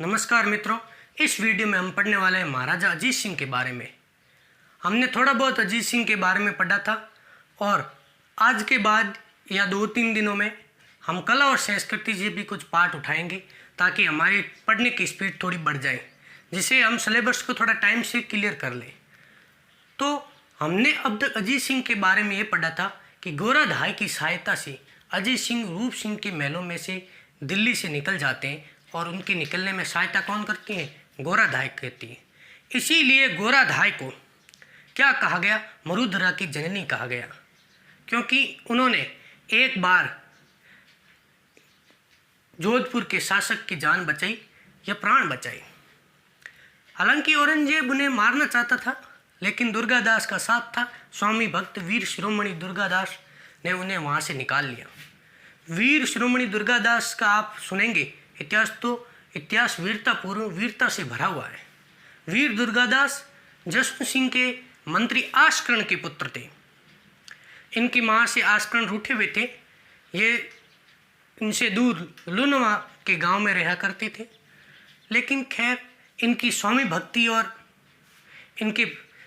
नमस्कार मित्रों, इस वीडियो में हम पढ़ने वाले हैं महाराजा अजीत सिंह के बारे में। हमने थोड़ा बहुत अजीत सिंह के बारे में पढ़ा था और आज के बाद या 2-3 दिनों में हम कला और संस्कृति से भी कुछ पाठ उठाएंगे ताकि हमारी पढ़ने की स्पीड थोड़ी बढ़ जाए, जिससे हम सिलेबस को थोड़ा टाइम से क्लियर कर लें। तो हमने अब तक अजीत सिंह के बारे में ये पढ़ा था कि गोराधाई की सहायता से अजीत सिंह रूप सिंह के महलों में से दिल्ली से निकल जाते हैं और उनके निकलने में सहायता कौन करती है? गोराधाई करती है। इसीलिए गोराधाई को क्या कहा गया? मरुधरा की जननी कहा गया, क्योंकि उन्होंने एक बार जोधपुर के शासक की जान बचाई या प्राण बचाई। हालांकि औरंगजेब उन्हें मारना चाहता था, लेकिन दुर्गादास का साथ था। स्वामी भक्त वीर शिरोमणि दुर्गादास ने उन्हें वहाँ से निकाल लिया। वीर शिरोमणि दुर्गादास का आप सुनेंगे इतिहास, तो इतिहास वीरता से भरा हुआ है। वीर दुर्गादास जसवंत सिंह के मंत्री आशकर्ण के पुत्र थे। इनकी माँ से आशकर्ण रूठे हुए थे। ये इनसे दूर लुनवा के गांव में रहा करते थे, लेकिन खैर इनकी स्वामी भक्ति और इनके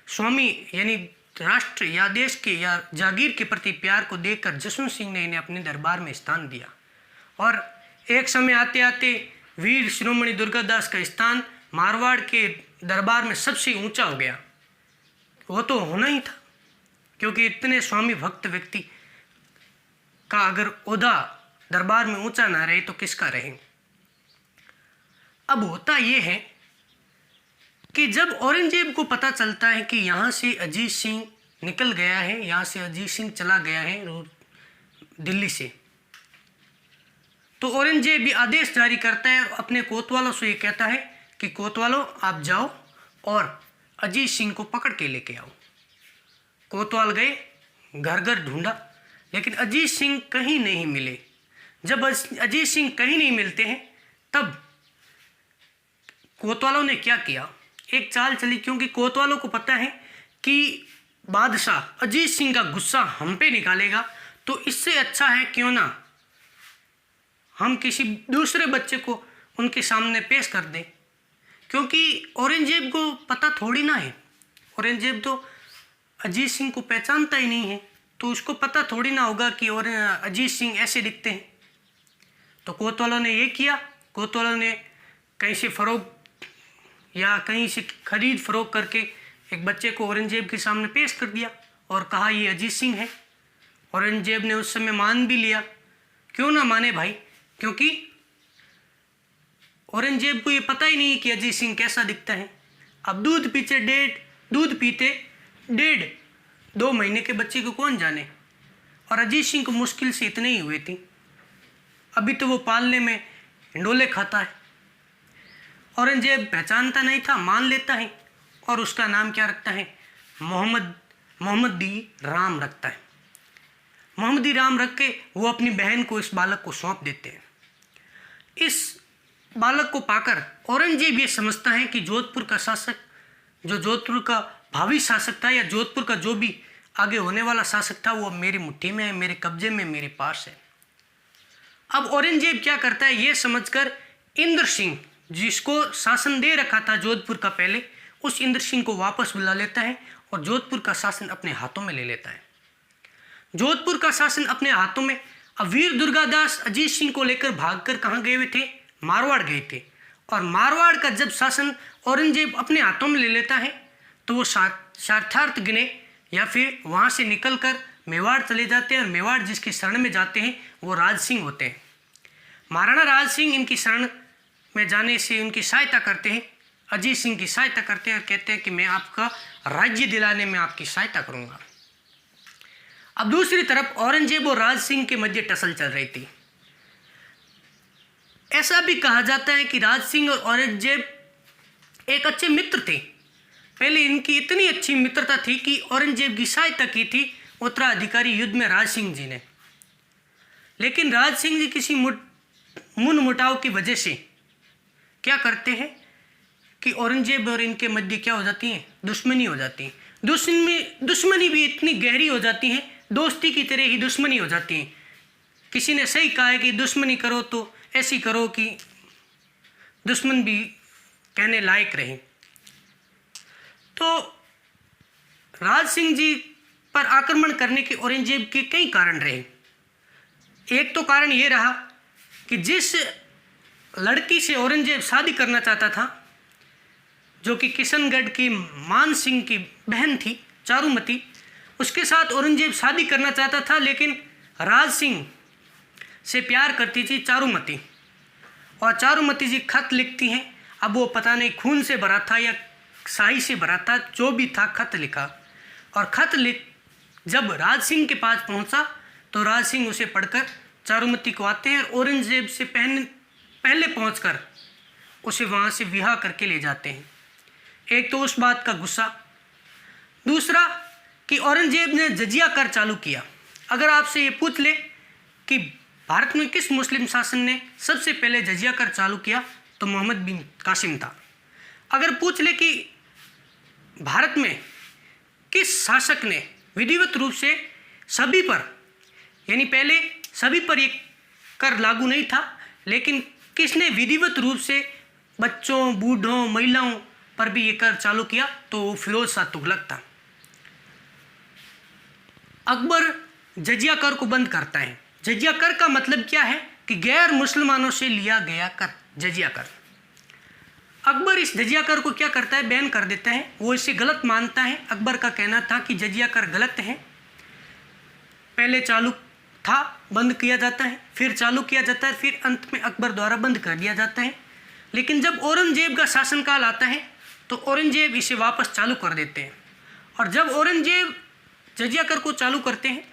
स्वामी यानी राष्ट्र या देश के या जागीर के प्रति प्यार को देखकर जसवंत सिंह ने इन्हें अपने दरबार में स्थान दिया। और एक समय आते आते वीर शिरोमणि दुर्गादास का स्थान मारवाड़ के दरबार में सबसे ऊंचा हो गया। वो तो होना ही था, क्योंकि इतने स्वामी भक्त व्यक्ति का अगर ओहदा दरबार में ऊंचा ना रहे तो किसका रहे। अब होता ये है कि जब औरंगजेब को पता चलता है कि यहाँ से अजीत सिंह निकल गया है, यहाँ से अजीत सिंह चला गया है दिल्ली से, तो औरंगजेब भी आदेश जारी करता है और अपने कोतवालों से ये कहता है कि कोतवालों आप जाओ और अजीत सिंह को पकड़ के लेके आओ। कोतवाल गए, घर घर ढूंढा, लेकिन अजीत सिंह कहीं नहीं मिले। जब अजीत सिंह कहीं नहीं मिलते हैं तब कोतवालों ने क्या किया? एक चाल चली, क्योंकि कोतवालों को पता है कि बादशाह अजीत सिंह का गुस्सा हम पे निकालेगा, तो इससे अच्छा है क्यों ना हम किसी दूसरे बच्चे को उनके सामने पेश कर दें। क्योंकि औरंगजेब को पता थोड़ी ना है, औरंगजेब तो अजीत सिंह को पहचानता ही नहीं है, तो उसको पता थोड़ी ना होगा कि और अजीत सिंह ऐसे दिखते हैं। तो कोतवालों ने ये किया, कोतवालों ने कहीं से फरोख या कहीं से खरीद फरोख करके एक बच्चे को औरंगजेब के सामने पेश कर दिया और कहा ये अजीत सिंह है। औरंगजेब ने उस समय मान भी लिया। क्यों ना माने भाई? क्योंकि औरंगजेब को ये पता ही नहीं कि अजीत सिंह कैसा दिखता है। अब दूध पीते 1.5-2 महीने के बच्चे को कौन जाने, और अजीत सिंह को मुश्किल से इतने ही हुए थे। अभी तो वो पालने में हिंडोले खाता है। औरंगजेब पहचानता नहीं था, मान लेता है और उसका नाम क्या रखता है? मोहम्मदी राम रखता है। मोहम्मदी राम रख के वो अपनी बहन को इस बालक को सौंप देते हैं। इस बालक को पाकर औरंगजेब ये समझता है कि जोधपुर का शासक, जो जोधपुर का भावी शासक था या जोधपुर का जो भी आगे होने वाला शासक था, वो मेरी मुट्ठी में है, मेरे कब्जे में, मेरे पास है। अब औरंगजेब क्या करता है? ये समझकर इंद्र सिंह, जिसको शासन दे रखा था जोधपुर का पहले, उस इंद्र सिंह को वापस बुला लेता है और जोधपुर का शासन अपने हाथों में ले लेता है। जोधपुर का शासन अपने हाथों में। अब वीर दुर्गादास अजीत सिंह को लेकर भागकर कहाँ गए हुए थे? मारवाड़ गए थे। और मारवाड़ का जब शासन औरंगजेब अपने हाथों में ले लेता है तो वो सार्थार्थ गिने या फिर वहाँ से निकलकर मेवाड़ चले जाते हैं, और मेवाड़ जिसकी शरण में जाते हैं वो राज सिंह होते हैं। महाराणा राज सिंह इनकी शरण में जाने से उनकी सहायता करते हैं, अजीत सिंह की सहायता करते हैं और कहते हैं कि मैं आपका राज्य दिलाने में आपकी सहायता करूँगा। अब दूसरी तरफ औरंगजेब और राज सिंह के मध्य टसल चल रही थी। ऐसा भी कहा जाता है कि राज सिंह और औरंगजेब एक अच्छे मित्र थे। पहले इनकी इतनी अच्छी मित्रता थी कि औरंगजेब की सहायता की थी उत्तराधिकारी युद्ध में राज सिंह जी ने। लेकिन राज सिंह जी किसी मुन मुटाव की वजह से क्या करते हैं कि औरंगजेब और इनके मध्य क्या हो जाती है? दुश्मनी हो जाती है। दुश्मनी भी इतनी गहरी हो जाती है, दोस्ती की तरह ही दुश्मनी हो जाती है। किसी ने सही कहा है कि दुश्मनी करो तो ऐसी करो कि दुश्मन भी कहने लायक रहे। तो राज सिंह जी पर आक्रमण करने के औरंगजेब के कई कारण रहे। एक तो कारण ये रहा कि जिस लड़की से औरंगजेब शादी करना चाहता था, जो कि किशनगढ़ की मान सिंह की बहन थी चारुमती, उसके साथ औरंगजेब शादी करना चाहता था, लेकिन राज सिंह से प्यार करती थी चारुमती। और चारुमती जी खत लिखती हैं, अब वो पता नहीं खून से भरा था या स्याही से भरा था, जो भी था खत लिखा। और खत लिख जब राज सिंह के पास पहुंचा तो राज सिंह उसे पढ़कर चारुमती को आते हैं और औरंगजेब से पहले पहुंचकर उसे वहां से विवाह करके ले जाते हैं। एक तो उस बात का गुस्सा, दूसरा कि औरंगजेब ने जजिया कर चालू किया। अगर आपसे ये पूछ ले कि भारत में किस मुस्लिम शासन ने सबसे पहले जजिया कर चालू किया, तो मोहम्मद बिन कासिम था। अगर पूछ ले कि भारत में किस शासक ने विधिवत रूप से सभी पर, यानी पहले सभी पर ये कर लागू नहीं था, लेकिन किसने विधिवत रूप से बच्चों, बूढ़ों, महिलाओं पर भी ये कर चालू किया, तो वो फिरोज शाह तुगलक था। अकबर जजिया कर को बंद करता है। जजिया कर का मतलब क्या है कि गैर मुसलमानों से लिया गया कर, जजिया कर। अकबर इस जजिया कर को क्या करता है, बैन कर देता है। वो इसे गलत मानता है। अकबर का कहना था कि जजिया कर गलत है, पहले चालू था, बंद किया जाता है, फिर चालू किया जाता है, फिर अंत में अकबर द्वारा बंद कर दिया जाता है। लेकिन जब औरंगजेब का शासनकाल आता है तो औरंगजेब इसे वापस चालू कर देते हैं। और जब औरंगजेब जजिया कर को चालू करते हैं,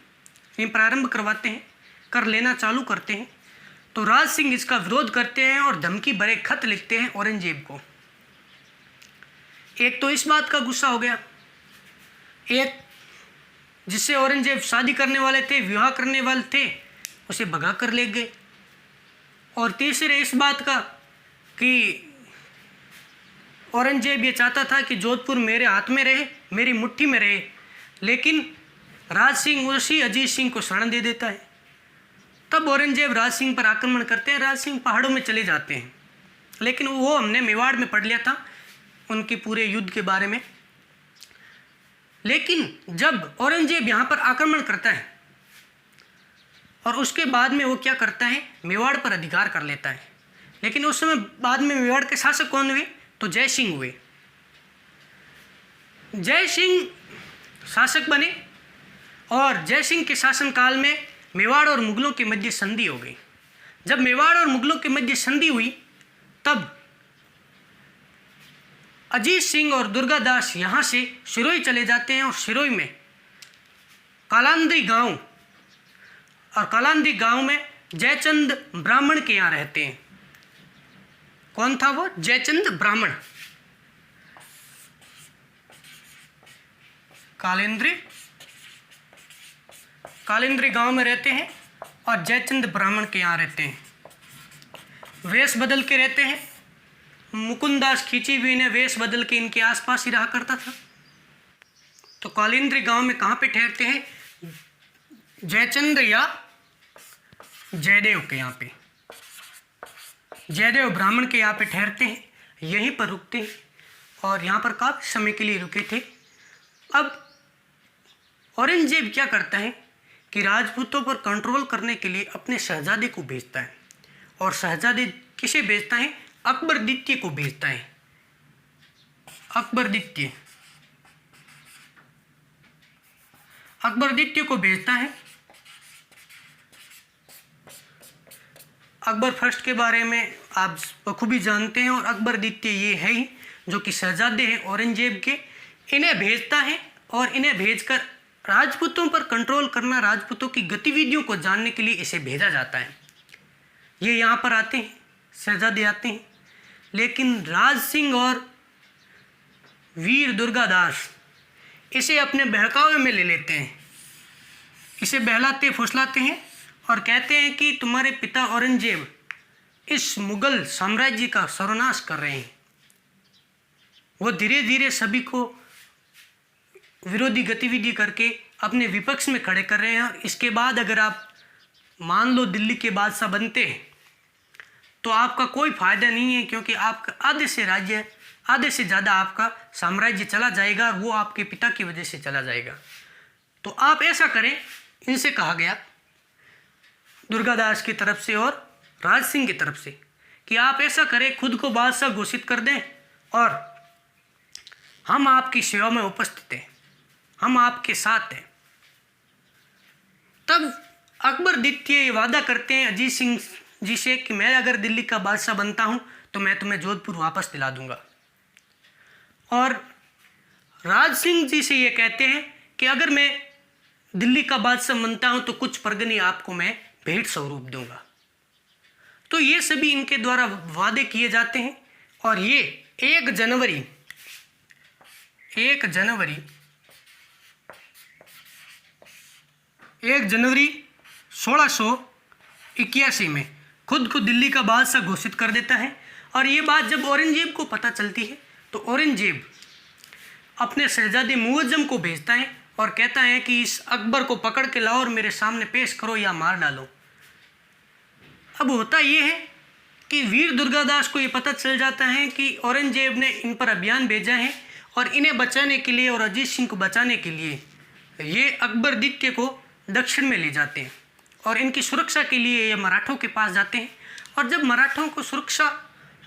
ये प्रारंभ करवाते हैं, कर लेना चालू करते हैं, तो राज सिंह इसका विरोध करते हैं और धमकी भरे खत लिखते हैं औरंगजेब को। एक तो इस बात का गुस्सा हो गया, एक जिससे औरंगजेब शादी करने वाले थे, विवाह करने वाले थे, उसे भगा कर ले गए। और तीसरे इस बात का कि औरंगजेब ये चाहता था कि जोधपुर मेरे हाथ में रहे, मेरी मुट्ठी में रहे, लेकिन राज सिंह उसी अजीत सिंह को शरण दे देता है। तब औरंगजेब राज सिंह पर आक्रमण करते हैं। राज सिंह पहाड़ों में चले जाते हैं, लेकिन वो हमने मेवाड़ में पढ़ लिया था उनके पूरे युद्ध के बारे में। लेकिन जब औरंगजेब यहाँ पर आक्रमण करता है और उसके बाद में वो क्या करता है, मेवाड़ पर अधिकार कर लेता है। लेकिन उस समय बाद में मेवाड़ के शासक कौन हुए, तो जय सिंह हुए। जय सिंह शासक बने और जय सिंह के शासनकाल में मेवाड़ और मुगलों के मध्य संधि हो गई। जब मेवाड़ और मुगलों के मध्य संधि हुई तब अजीत सिंह और दुर्गादास यहाँ से सिरोही चले जाते हैं और सिरोही में कालांद्री गांव, और कालांद्री गांव में जयचंद ब्राह्मण के यहाँ रहते हैं। कौन था वो, जयचंद ब्राह्मण। कालिंद्री गांव में रहते हैं और जयचंद ब्राह्मण के यहाँ रहते हैं। वेश बदल के रहते हैं। मुकुंदास खींची हुई ने वेश बदल के इनके आसपास ही रहा करता था। तो कालिंद्री गांव में कहाँ पे ठहरते हैं, जयचंद या जयदेव के यहाँ पे, जयदेव ब्राह्मण के यहाँ पे ठहरते हैं, यहीं पर रुकते हैं और यहाँ पर काफ़ी समय के लिए रुके थे। अब औरंगजेब क्या करता है कि राजपूतों पर कंट्रोल करने के लिए अपने शहजादे को भेजता है, और शहजादे किसे भेजता है, अकबर द्वितीय को भेजता है। अकबर द्वितीय को भेजता है। अकबर फर्स्ट के बारे में आप बखूबी जानते हैं, और अकबर द्वितीय ये है ही जो कि शहजादे हैं औरंगजेब के। इन्हें भेजता है और इन्हें भेजकर राजपूतों पर कंट्रोल करना, राजपूतों की गतिविधियों को जानने के लिए इसे भेजा जाता है। ये यहाँ पर आते हैं, शहजादे आते हैं, लेकिन राज सिंह और वीर दुर्गादास इसे अपने बहकावे में ले लेते हैं। इसे बहलाते फुसलाते हैं और कहते हैं कि तुम्हारे पिता औरंगजेब इस मुगल साम्राज्य का सर्वनाश कर रहे हैं। वो धीरे धीरे सभी को विरोधी गतिविधि करके अपने विपक्ष में खड़े कर रहे हैं, और इसके बाद अगर आप मान लो दिल्ली के बादशाह बनते हैं तो आपका कोई फ़ायदा नहीं है, क्योंकि आपका आधे से ज़्यादा आपका साम्राज्य चला जाएगा, वो आपके पिता की वजह से चला जाएगा। तो आप ऐसा करें, इनसे कहा गया दुर्गादास की तरफ से और राज सिंह की तरफ से, कि आप ऐसा करें, खुद को बादशाह घोषित कर दें और हम आपकी सेवा में उपस्थित हैं, हम आपके साथ हैं। तब अकबर द्वितीय वादा करते हैं अजीत सिंह जी से कि मैं अगर दिल्ली का बादशाह बनता हूं तो मैं तुम्हें जोधपुर वापस दिला दूंगा। और राज सिंह जी से ये कहते हैं कि अगर मैं दिल्ली का बादशाह बनता हूं तो कुछ परगने आपको मैं भेंट स्वरूप दूंगा। तो ये सभी इनके द्वारा वादे किए जाते हैं। और ये 1 जनवरी 1681 में खुद को दिल्ली का बादशाह घोषित कर देता है। और ये बात जब औरंगजेब को पता चलती है तो औरंगजेब अपने शहजादे मुअज्जम को भेजता है और कहता है कि इस अकबर को पकड़ के लाओ और मेरे सामने पेश करो या मार डालो। अब होता ये है कि वीर दुर्गादास को ये पता चल जाता है कि औरंगजेब ने इन पर अभियान भेजा है और इन्हें बचाने के लिए और अजीत सिंह को बचाने के लिए ये अकबर द्वितीय को दक्षिण में ले जाते हैं और इनकी सुरक्षा के लिए ये मराठों के पास जाते हैं। और जब मराठों को सुरक्षा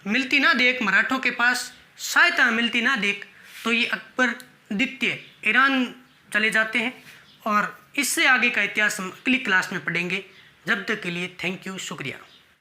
मिलती ना देख, मराठों के पास सहायता मिलती ना देख, तो ये अकबर द्वितीय ईरान चले जाते हैं। और इससे आगे का इतिहास हम अगली क्लास में पढ़ेंगे। जब तक के लिए थैंक यू, शुक्रिया।